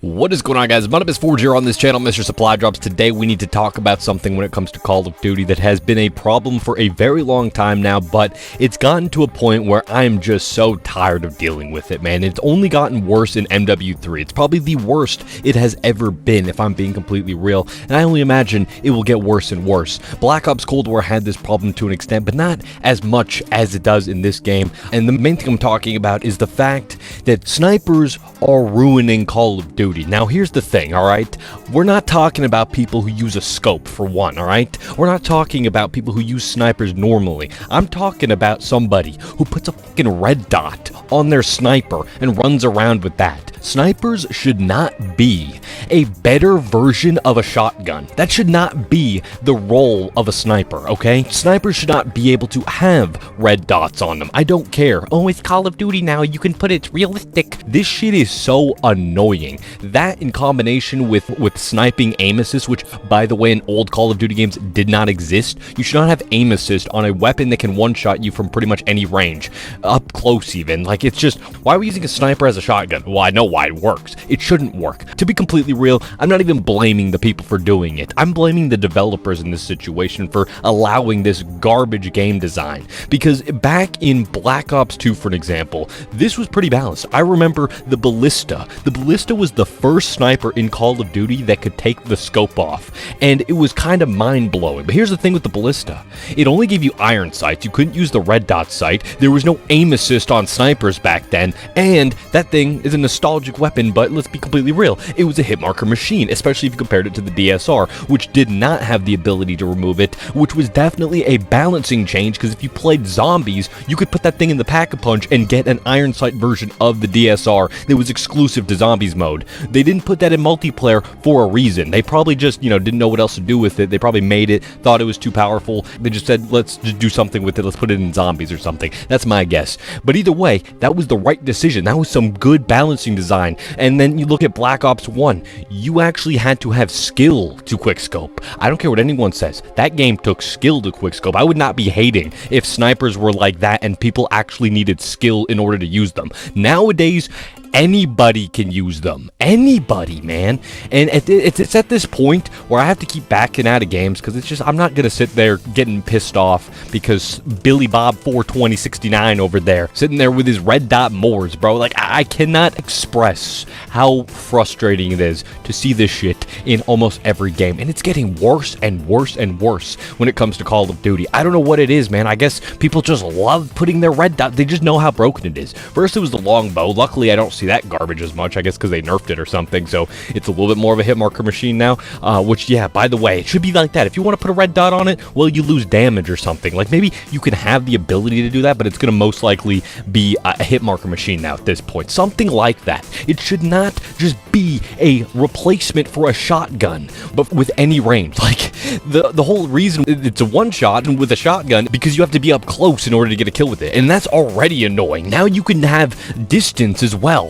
What is going on, guys? My name is Forge here on this channel, Mr. Supply Drops. Today we need to talk about something when it comes to Call of Duty that has been a problem for a very long time now, but it's gotten to a point where I'm just so tired of dealing with it, man. It's only gotten worse in MW3. It's probably the worst it has ever been, if I'm being completely real, and I only imagine it will get worse and worse. Black Ops Cold War had this problem to an extent, but not as much as it does in this game, and the main thing I'm talking about is the fact that snipers are ruining Call of Duty. Now, here's the thing, alright? We're not talking about people who use a scope, for one, alright? We're not talking about people who use snipers normally. I'm talking about somebody who puts a fucking red dot on their sniper and runs around with that. Snipers should not be a better version of a shotgun. That should not be the role of a sniper, okay? Snipers should not be able to have red dots on them. I don't care. Oh, it's Call of Duty now. You can put it realistic. This shit is so annoying. That in combination with sniping aim assist, which, by the way, in old Call of Duty games did not exist. You should not have aim assist on a weapon that can one-shot you from pretty much any range. Up close even. Like, it's just, why are we using a sniper as a shotgun? Well, I know why it works. It shouldn't work. To be completely real, I'm not even blaming the people for doing it. I'm blaming the developers in this situation for allowing this garbage game design. Because back in Black Ops 2, for an example, this was pretty balanced. I remember the Ballista. The Ballista was the first sniper in Call of Duty that could take the scope off, and it was kind of mind-blowing. But here's the thing with the Ballista. It only gave you iron sights. You couldn't use the red dot sight. There was no aim assist on snipers back then, and that thing is a nostalgic weapon, but let's be completely real. It was a hit marker machine, especially if you compared it to the DSR, which did not have the ability to remove it, which was definitely a balancing change, because if you played zombies, you could put that thing in the pack-a-punch and get an iron sight version of the DSR that was exclusive to zombies mode. They didn't put that in multiplayer for a reason. They probably just, didn't know what else to do with it. They probably made it, thought it was too powerful. They just said, let's just do something with it. Let's put it in zombies or something. That's my guess. But either way, that was the right decision. That was some good balancing design. And then you look at Black Ops 1. You actually had to have skill to quickscope. I don't care what anyone says. That game took skill to quickscope. I would not be hating if snipers were like that and people actually needed skill in order to use them. Nowadays, anybody can use them. Anybody, man. And it's at this point where I have to keep backing out of games because it's just, I'm not going to sit there getting pissed off because Billy Bob 42069 over there, sitting there with his red dot Moors, bro. Like, I cannot express how frustrating it is to see this shit in almost every game. And it's getting worse and worse and worse when it comes to Call of Duty. I don't know what it is, man. I guess people just love putting their red dot. They just know how broken it is. First, it was the longbow. Luckily, I don't see that garbage as much, I guess because they nerfed it or something, so it's a little bit more of a hit marker machine now, which, yeah, by the way, it should be like that. If you want to put a red dot on it, well, you lose damage or something. Like, maybe you can have the ability to do that, but it's going to most likely be a hit marker machine now at this point. Something like that. It should not just be a replacement for a shotgun, but with any range. Like, the whole reason it's a one-shot and with a shotgun, because you have to be up close in order to get a kill with it, and that's already annoying. Now you can have distance as well.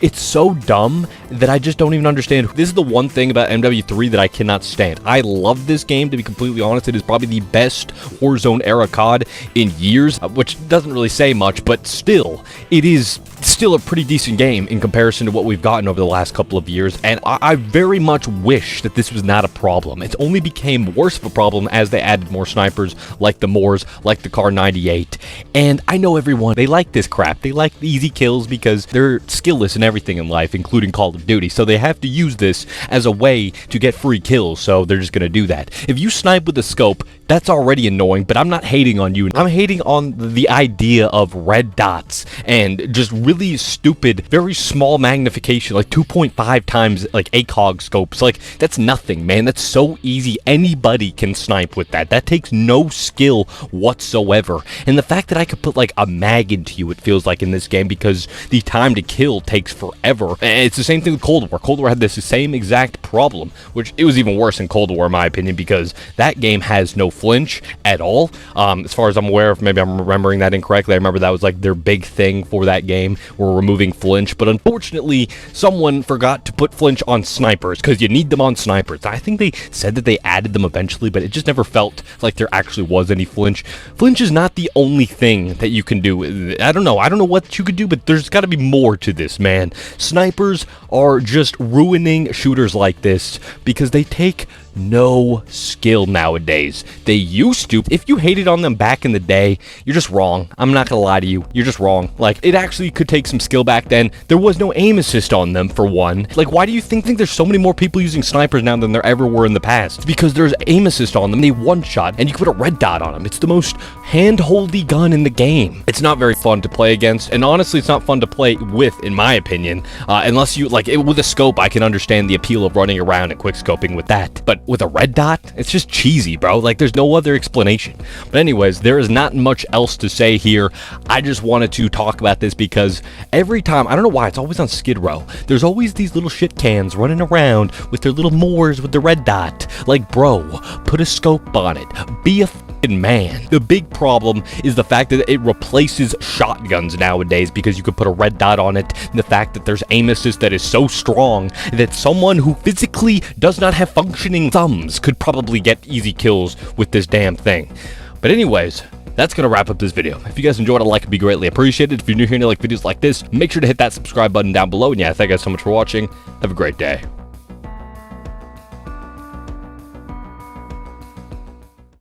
It's so dumb that I just don't even understand. This is the one thing about MW3 that I cannot stand. I love this game, to be completely honest. It is probably the best Warzone era COD in years, which doesn't really say much, but still, it is still a pretty decent game in comparison to what we've gotten over the last couple of years, and I very much wish that this was not a problem. It only became worse of a problem as they added more snipers, like the Moors, like the Kar 98, and I know everyone, they like this crap. They like the easy kills because they're skillless in everything in life, including Call of Duty, so they have to use this as a way to get free kills, so they're just gonna do that. If you snipe with a scope, that's already annoying, but I'm not hating on you. I'm hating on the idea of red dots and just really stupid, very small magnification, like 2.5 times like ACOG scopes. Like, that's nothing, man. That's so easy. Anybody can snipe with that. That takes no skill whatsoever. And the fact that I could put like a mag into you, it feels like in this game, because the time to kill takes forever. And it's the same thing with Cold War. Cold War had this same exact problem, which it was even worse in Cold War, in my opinion, because that game has no flinch at all. As far as I'm aware of, maybe I'm remembering that incorrectly. I remember that was like their big thing for that game, were removing flinch, but unfortunately, someone forgot to put flinch on snipers, because you need them on snipers. I think they said that they added them eventually, but it just never felt like there actually was any flinch. Flinch is not the only thing that you can do. I don't know what you could do, but there's got to be more to this, man. Snipers are just ruining shooters like this because they take no skill nowadays. They used to. If you hated on them back in the day, you're just wrong. I'm not gonna lie to you. You're just wrong. Like, it actually could take some skill back then. There was no aim assist on them, for one. Like, why do you think there's so many more people using snipers now than there ever were in the past? It's because there's aim assist on them. They one-shot, and you can put a red dot on them. It's the most hand-holdy gun in the game. It's not very fun to play against, and honestly, it's not fun to play with, in my opinion. Unless you, like, with a scope, I can understand the appeal of running around and quick-scoping with that. But with a red dot, it's just cheesy, bro. Like, there's no other explanation. But anyways, there is not much else to say here. I just wanted to talk about this because every time, I don't know why, it's always on Skid Row. There's always these little shit cans running around with their little Moors with the red dot. Like, bro, put a scope on it. Be a man. The big problem is the fact that it replaces shotguns nowadays because you could put a red dot on it, and the fact that there's aim assist that is so strong that someone who physically does not have functioning thumbs could probably get easy kills with this damn thing. But anyways, that's going to wrap up this video. If you guys enjoyed, a like would be greatly appreciated. If you're new here and you like videos like this, make sure to hit that subscribe button down below. And yeah, thank you guys so much for watching. Have a great day.